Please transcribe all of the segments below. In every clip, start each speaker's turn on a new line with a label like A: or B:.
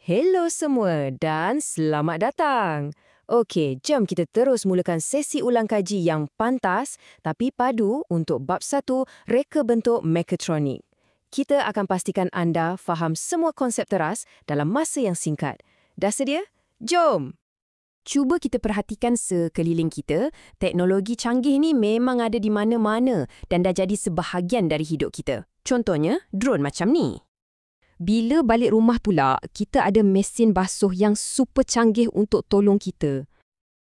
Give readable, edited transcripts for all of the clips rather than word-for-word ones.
A: Hello semua dan selamat datang. Okey, jom kita terus mulakan sesi ulang kaji yang pantas tapi padu untuk bab 1, reka bentuk mekatronik. Kita akan pastikan anda faham semua konsep teras dalam masa yang singkat. Dah sedia? Jom!
B: Cuba kita perhatikan sekeliling kita, teknologi canggih ni memang ada di mana-mana dan dah jadi sebahagian dari hidup kita. Contohnya, drone macam ni. Bila balik rumah pula, kita ada mesin basuh yang super canggih untuk tolong kita.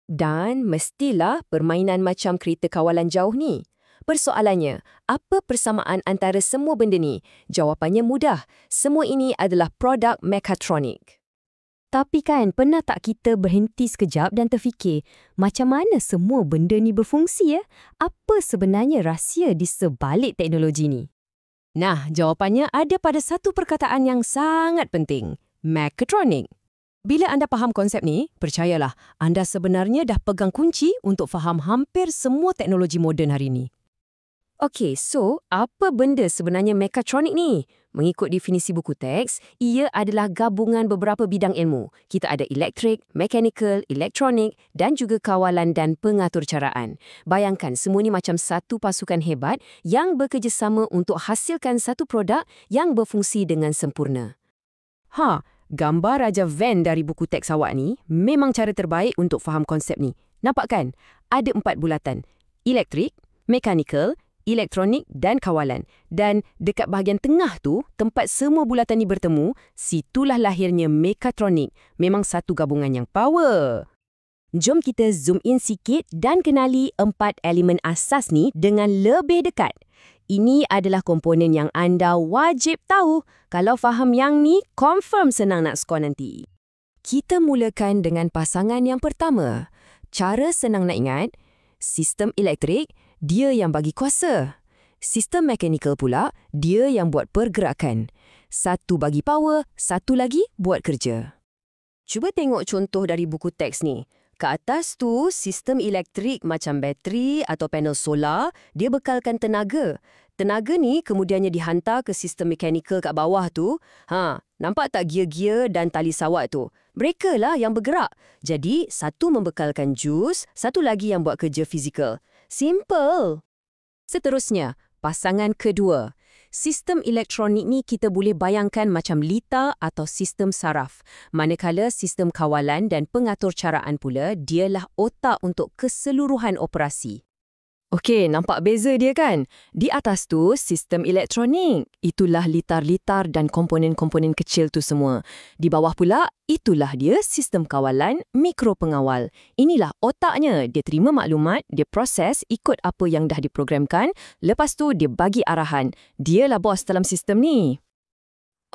A: Dan mestilah permainan macam kereta kawalan jauh ni. Persoalannya, apa persamaan antara semua benda ni? Jawapannya mudah. Semua ini adalah produk mekatronik.
B: Tapi kan, pernah tak kita berhenti sekejap dan terfikir, macam mana semua benda ni berfungsi ya? Apa sebenarnya rahsia di sebalik teknologi ni?
A: Nah, jawapannya ada pada satu perkataan yang sangat penting, mekatronik. Bila anda faham konsep ni, percayalah, anda sebenarnya dah pegang kunci untuk faham hampir semua teknologi moden hari ini. Okey, so apa benda sebenarnya mekatronik ni? Mengikut definisi buku teks, ia adalah gabungan beberapa bidang ilmu. Kita ada elektrik, mechanical, elektronik dan juga kawalan dan pengaturcaraan. Bayangkan semua ni macam satu pasukan hebat yang bekerjasama untuk hasilkan satu produk yang berfungsi dengan sempurna. Gambar Raja Van dari buku teks awak ni memang cara terbaik untuk faham konsep ni. Nampak kan? Ada 4 bulatan. Elektrik, mechanical, elektronik dan kawalan. Dan dekat bahagian tengah tu, tempat semua bulatan ni bertemu, situlah lahirnya mekatronik. Memang satu gabungan yang power. Jom kita zoom in sikit dan kenali 4 elemen asas ni dengan lebih dekat. Ini adalah komponen yang anda wajib tahu. Kalau faham yang ni, confirm senang nak skor nanti. Kita mulakan dengan pasangan yang pertama. Cara senang nak ingat, sistem elektrik, dia yang bagi kuasa. Sistem mechanical pula, dia yang buat pergerakan. Satu bagi power, satu lagi buat kerja. Cuba tengok contoh dari buku teks ni. Ke atas tu, sistem elektrik macam bateri atau panel solar, dia bekalkan tenaga. Tenaga ni kemudiannya dihantar ke sistem mechanical kat bawah tu. Nampak tak gear-gear dan tali sawat tu? Mereka lah yang bergerak. Jadi, satu membekalkan jus, satu lagi yang buat kerja fizikal. Simple. Seterusnya, pasangan kedua. Sistem elektronik ni kita boleh bayangkan macam litar atau sistem saraf. Manakala sistem kawalan dan pengaturcaraan pula, dialah otak untuk keseluruhan operasi. Okey, nampak beza dia kan? Di atas tu, sistem elektronik. Itulah litar-litar dan komponen-komponen kecil tu semua. Di bawah pula, itulah dia sistem kawalan mikropengawal. Inilah otaknya. Dia terima maklumat, dia proses ikut apa yang dah diprogramkan, lepas tu dia bagi arahan. Dialah bos dalam sistem ni.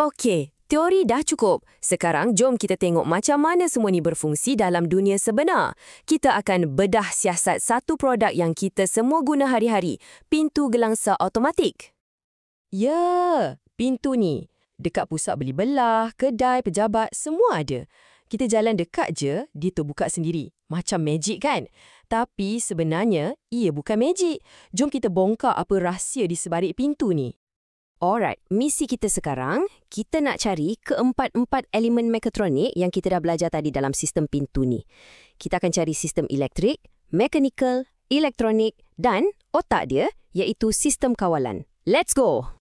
A: Okey, teori dah cukup. Sekarang jom kita tengok macam mana semua ni berfungsi dalam dunia sebenar. Kita akan bedah siasat satu produk yang kita semua guna hari-hari, pintu gelangsa automatik. Ya, pintu ni. Dekat pusat beli belah, kedai, pejabat, semua ada. Kita jalan dekat je, dia terbuka sendiri. Macam magic kan? Tapi sebenarnya, ia bukan magic. Jom kita bongkar apa rahsia di sebalik pintu ni. Alright, misi kita sekarang, kita nak cari keempat-empat elemen mekatronik yang kita dah belajar tadi dalam sistem pintu ni. Kita akan cari sistem elektrik, mechanical, elektronik dan otak dia iaitu sistem kawalan. Let's go!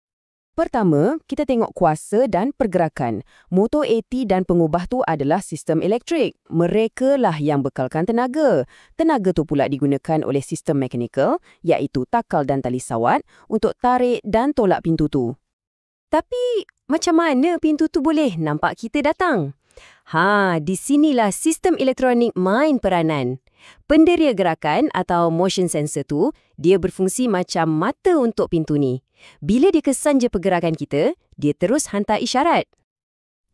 A: Pertama, kita tengok kuasa dan pergerakan. Motor AT dan pengubah tu adalah sistem elektrik. Mereka lah yang bekalkan tenaga. Tenaga tu pula digunakan oleh sistem mechanical, iaitu takal dan tali sawat, untuk tarik dan tolak pintu tu. Tapi, macam mana pintu tu boleh nampak kita datang? Di sinilah sistem elektronik main peranan. Penderia gerakan atau motion sensor tu, dia berfungsi macam mata untuk pintu ni. Bila dia kesan je pergerakan kita, dia terus hantar isyarat.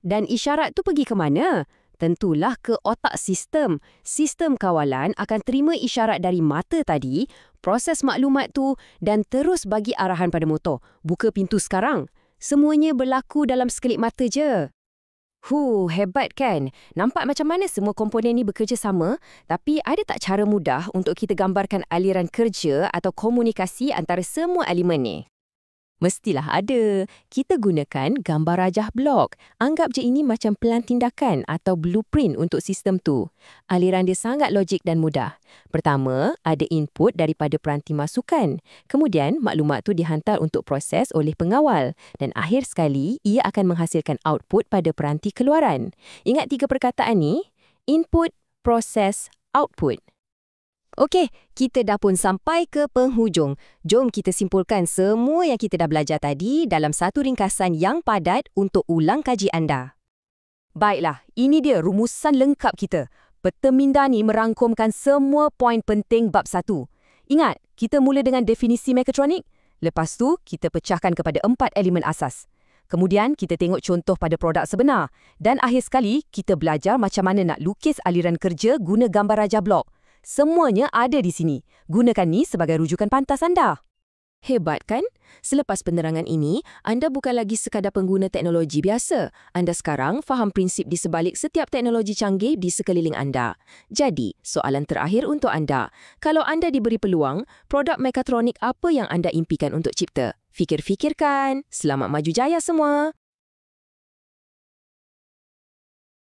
A: Dan isyarat tu pergi ke mana? Tentulah ke otak sistem. Sistem kawalan akan terima isyarat dari mata tadi, proses maklumat tu dan terus bagi arahan pada motor. Buka pintu sekarang. Semuanya berlaku dalam sekelip mata je. Hebat kan? Nampak macam mana semua komponen ni bekerja sama? Tapi ada tak cara mudah untuk kita gambarkan aliran kerja atau komunikasi antara semua elemen ni? Mestilah ada. Kita gunakan gambar rajah blok. Anggap je ini macam pelan tindakan atau blueprint untuk sistem tu. Aliran dia sangat logik dan mudah. Pertama, ada input daripada peranti masukan. Kemudian, maklumat tu dihantar untuk proses oleh pengawal. Dan akhir sekali, ia akan menghasilkan output pada peranti keluaran. Ingat 3 perkataan ni? Input, proses, output.
B: Okey, kita dah pun sampai ke penghujung. Jom kita simpulkan semua yang kita dah belajar tadi dalam satu ringkasan yang padat untuk ulang kaji anda. Baiklah, ini dia rumusan lengkap kita. Peta minda ni merangkumkan semua poin penting bab 1. Ingat, kita mula dengan definisi mekatronik. Lepas tu, kita pecahkan kepada 4 elemen asas. Kemudian, kita tengok contoh pada produk sebenar. Dan akhir sekali, kita belajar macam mana nak lukis aliran kerja guna gambar rajah blok. Semuanya ada di sini. Gunakan ni sebagai rujukan pantas anda.
A: Hebat kan? Selepas penerangan ini, anda bukan lagi sekadar pengguna teknologi biasa. Anda sekarang faham prinsip di sebalik setiap teknologi canggih di sekeliling anda. Jadi, soalan terakhir untuk anda. Kalau anda diberi peluang, produk mekatronik apa yang anda impikan untuk cipta? Fikir-fikirkan. Selamat maju jaya semua!